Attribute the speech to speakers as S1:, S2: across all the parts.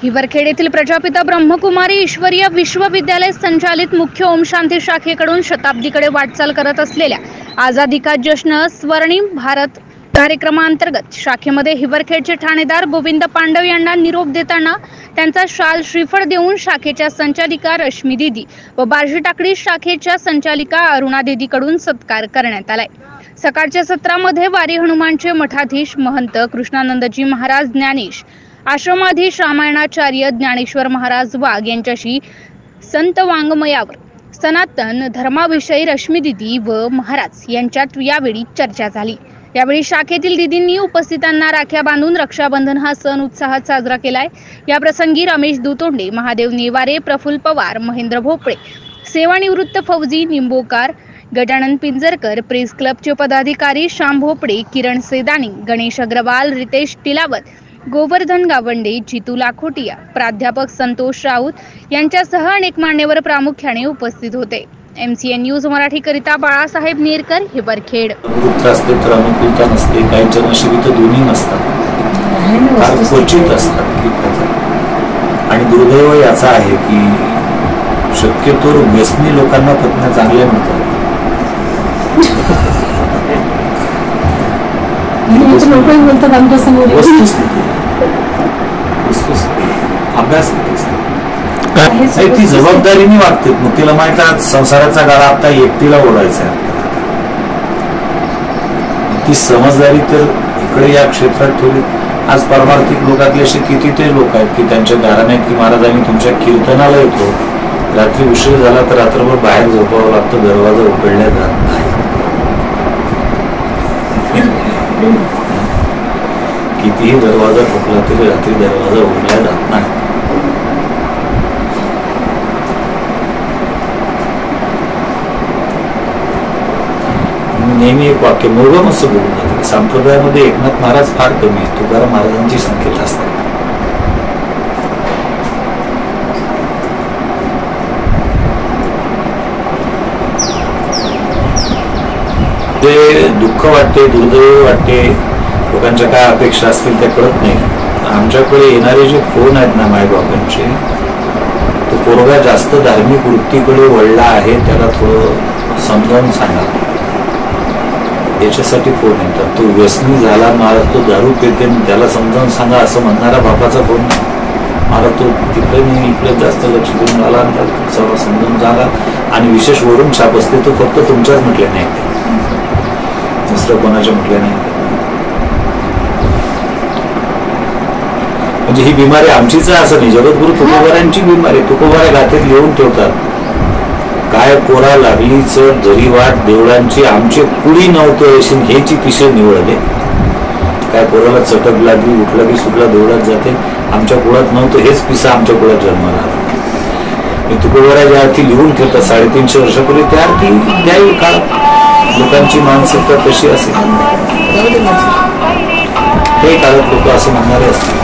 S1: हिवरखेड येथील प्रजापिता ब्रह्मकुमारी ईश्वरीय विश्वविद्यालय संचालित मुख्य ओम शांती शाखेकडून शताब्दीकडे वाटचाल करत असलेल्या आझादी का जश्न स्वर्णिम भारत कार्यक्रमांतर्गत शाखेमध्ये हिवरखेडचे ठाणेदार गोविंद पांडव यांना निरोप देताना त्यांचा शाल श्रीफळ देऊन शाखेच्या संचालिका रश्मी दीदी व बार्शी टाकळी शाखेच्या संचालिका अरुणा दीदीकडून सत्कार करण्यात आलाय। सकाळच्या सत्रामध्ये वारी हनुमानचे मठाधीश महंत कृष्णानंदजी महाराज ज्ञानेश, आश्रमाधीश रामायणाचार्य ज्ञानेश्वर महाराज वाघ यांच्याशी संत वाङ्मयावर सनातन धर्माविषयी रश्मी दीदी व महाराज यांच्यात यावेळी चर्चा झाली। यावेळी शाखेतील दीदींनी उपस्थितांना राख्या बांधून रक्षाबंधन हा सण उत्साहात साजरा केलाय। या प्रसंगी रमेश दुतोंडे, महादेव नेवारे, प्रफुल्ल पवार, महेंद्र भोपळे, सेवानिवृत्त फौजी निंबोकार, गजानन पिंजरकर, प्रेस क्लबचे पदाधिकारी श्याम भोपळे, किरण सेदानी, गणेश अग्रवाल, रितेश टिलावत, गोवर्धन गावंडे, जितू लाखोटिया, प्राध्यापक संतोष राऊत यांच्यासह अनेक मान्यवर प्रामुख्याने उपस्थित होते। MCN न्यूज मराठी करिता बाळासाहेब नेरकर, हिवरखेड।
S2: तर अनुकूलता नसते, काहींच्या नशिबी तर दोन्ही नसतात, फार क्वचित असतात। आणि दुर्दैव याचा आहे की शक्यतो व्यसनी लोकांना पत्न्या चांगल्या मिळतात। अभ्यास ती जबाबदारीने वागते। मग तिला माहित आहे संसाराचा गाडा आता एकटीला ओढायचा आहे। ती समजदारी तर इकडे या क्षेत्रात ठेवली। आज पारमार्थिक लोकातले असे किती ते लोक आहेत की त्यांच्या घराण्यात की महाराजांनी तुमच्या कीर्तनाला येतो, रात्री उशीर झाला तर रात्रभर बाहेर झोपावं लागतं, दरवाजा उघडल्या जात नाही। कितीही दरवाजा ठोकला तरी रात्री दरवाजा उघडला जात नाही। नेहमी एक वाक्य मुळगम असं बोलून जातं, संप्रदायामध्ये एकनाथ महाराज फार कमी आहे, तुकाराम महाराजांची संख्या जास्त आहे। ते दुःख वाटते, दुर्दैव वाटते, लोकांच्या काय अपेक्षा असतील त्या कळत नाही। आमच्याकडे येणारे जे फोन आहेत ना मायबापांचे, तो पोरगा जास्त धार्मिक वृत्तीकडे वळला आहे, त्याला थोडं समजावून सांगा। याच्यासाठी फोन येतात, तो व्यसनी झाला, मला तो दारू पिते, त्याला समजावून सांगा असं म्हणणारा बापाचा फोन मला तो तिकडे मी इकडे जास्त लक्ष देऊन आला, त्याला समजावून सांगा। आणि विशेष वरून छाप असते तो फक्त तुमच्याच म्हटले नाही, दुसरं कोणाच्या म्हटले नाही। म्हणजे ही बिमारी आमचीच आहे असं नाही, जगद्गुरु तुकोबारांची बिमारी। तुकोबारा गाथेत लिहून ठेवतात, काय पोरा लागली चढ जरी वाट देवळांची, आमचे कुळी नव्हते अशी हेची पिसे निवडले। काय पोराला चटक लागली, उठला की सुटला देवळात जाते, आमच्या कुळात नव्हतं हेच पिसा आमच्या कुळात जन्माला आला। तुकोबारा ज्या अर्थी लिहून ठेवतात 350 वर्षापूर्वी, त्या अर्थी त्याही काळात लोकांची मानसिकता कशी असेल ते काळात लोक असं म्हणणारे असतील।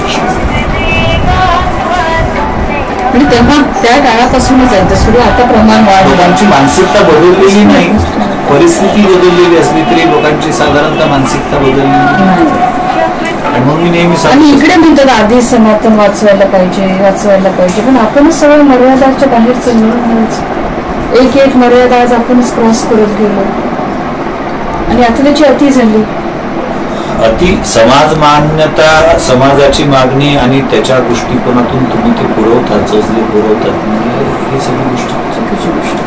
S3: आणि तेव्हा त्या काळापासूनच आहे सुरू, आता प्रमाण वाढ,
S2: लोकांची मानसिकता बदललेली नाही, परिस्थिती बदललेली असली तरी लोकांची साधारणतः मानसिकता बदललेली नाही। आणि मग मी नेहमी
S3: आणि इकडे म्हणतात आधी सनातन वाचवायला पाहिजे, पण आपणच सगळं मर्यादाच्या बाहेर चाललो, एक मर्यादा आज आपणच क्रॉस करत गेलो आणि आता त्याची अति झाली।
S2: अति समाज मान्यता, समाजाची मागणी आणि त्याच्या दृष्टिकोनातून तुम्ही ते पुरवतात, जसले पुरवतात, म्हणजे ही सगळी गोष्ट चुकीची गोष्ट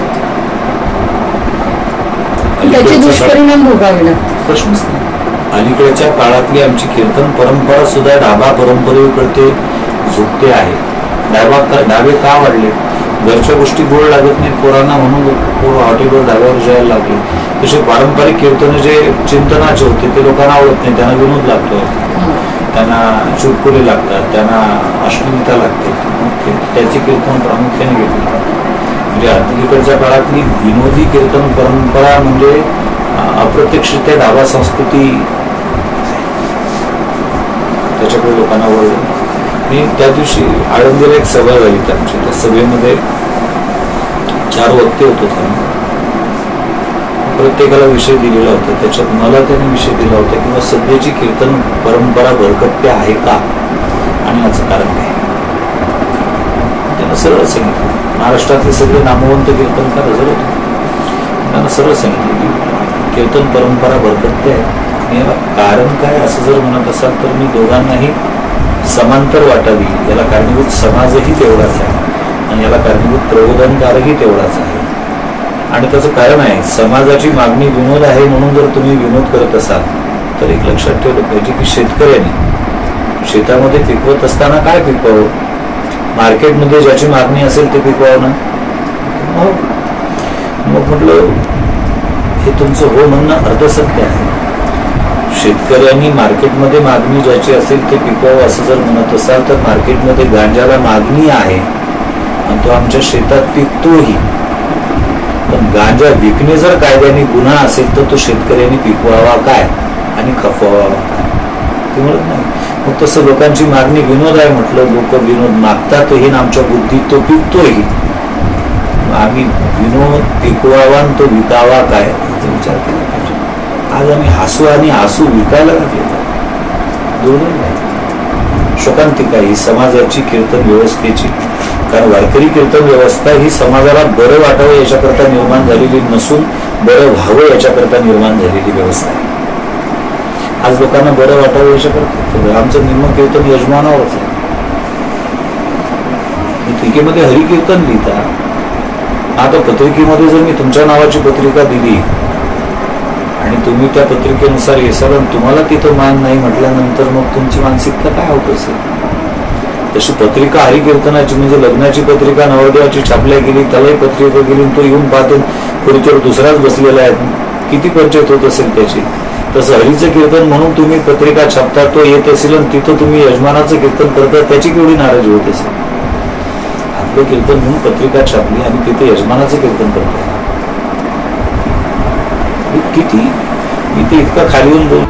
S2: आहे।
S3: त्याचे दुष्परिणाम भोगावे लागतात,
S2: प्रश्नच नाही। अलीकडच्या काळातली आमची कीर्तन परंपरा सुद्धा डाबा परंपरेकडे झुकते आहे। डाबे का वाढले? घरच्या गोष्टी गोड लागत नाहीत पोरांना, म्हणून पोरं हॉटेलवर डाब्यावर जायला लागले। तसे पारंपरिक कीर्तन जे चिंतनाचे होते ते लोकांना आवडत नाही, त्यांना विनोद लागतो, त्यांना चुटकुले लागतात, त्यांना अश्लीलता लागते, त्याची कीर्तन प्रामुख्याने घेतली। म्हणजे अलीकडच्या काळातली विनोदी कीर्तन परंपरा म्हणजे अप्रत्यक्षरित्या डाबा संस्कृती, त्याच्याकडे लोकांना वळलं। मी त्या दिवशी आळंदीला एक सभा झाली आमची, त्या सभेमध्ये 4 वक्ते होतो, प्रत्येकाला विषय दिलेला होता। त्याच्यात मला त्याने विषय दिला होता किंवा सध्याची कीर्तन परंपरा भरकटते आहे का आणि याचं कारण काय। सरळ सांगितलं, महाराष्ट्रातले सगळे नामवंत कीर्तनकार हजर होते. त्यांना सरळ सांगितलं की कीर्तन परंपरा भरकटते आहे आणि याला कारण काय असं जर म्हणत असाल तर मी दोघांनाही समांतर वाटावी. याला कारणीभूत समाजही तेवढाच आहे आणि याला कारणीभूत प्रबोधनकारही तेवढाच आहे. आणि त्याचं कारण आहे, समाजाची मागणी विनोद आहे म्हणून जर तुम्ही विनोद करत असाल तर एक लक्षात ठेवलं पाहिजे की शेतकऱ्यांनी शेतामध्ये पिकवत असताना काय पिकवावं, मार्केटमध्ये ज्याची मागणी असेल ते पिकवावं ना. मग म्हटलं हे तुमचं हो म्हणणं अर्धसत्य आहे. शेतकऱ्यांनी मार्केटमध्ये मागणी ज्याची असेल ते पिकवावं असं जर म्हणत असाल तर मार्केटमध्ये गांजाला मागणी आहे आणि तो आमच्या शेतात पिकतोही, पण गांजा विकणे जर कायद्याने गुन्हा असेल तर तो शेतकऱ्यांनी पिकवावा काय आणि खपवावा काय, ते म्हणत नाही. मग तसं लोकांची मागणी विनोद आहे म्हटलं, लोक विनोद मागतातही आणि आमच्या बुद्धीत तो पिकतोही. आम्ही विनोद पिकवावा आणि तो विकावा काय याचा विचार केला पाहिजे. आज आम्ही हसू आणि हसू विकायला लागले दोन्ही नाही. शोकांतिका ही समाजाची कीर्तन व्यवस्थेची, कारण वारकरी कीर्तन व्यवस्था ही समाजाला बरं वाटावं याच्याकरता निर्माण झालेली नसून बरं व्हावं याच्याकरता निर्माण झालेली व्यवस्था आहे. आज लोकांना बरं वाटावं याच्याकरता आमचं निम्म कीर्तन यजमानावरच आहे. पत्रिकेमध्ये हरिकीर्तन लिहिता, आता पत्रिकेमध्ये जर मी तुमच्या नावाची पत्रिका दिली आणि तुम्ही त्या पत्रिकेनुसार येसाल आणि तुम्हाला तिथं मान नाही म्हटल्यानंतर मग तुमची मानसिकता काय होत असेल. तशी पत्रिका हरिकीर्तनाची म्हणजे लग्नाची पत्रिका नवरदेवाची छापल्या गेली, त्यालाही पत्रिका गेली, तो येऊन पाहतो खुर्चीवर दुसराच बसलेला आहे, किती पंचायत होत असेल त्याची. तसं हरीचं कीर्तन म्हणून तुम्ही पत्रिका छापता, तो येत असेल आणि तिथं तुम्ही यजमानाचं कीर्तन करता, त्याची केवढी नाराजी होत असेल. आपलं कीर्तन म्हणून पत्रिका छापली आणि तिथे यजमानाचं कीर्तन करतो. किती मी ते इतका खाली येऊन बोल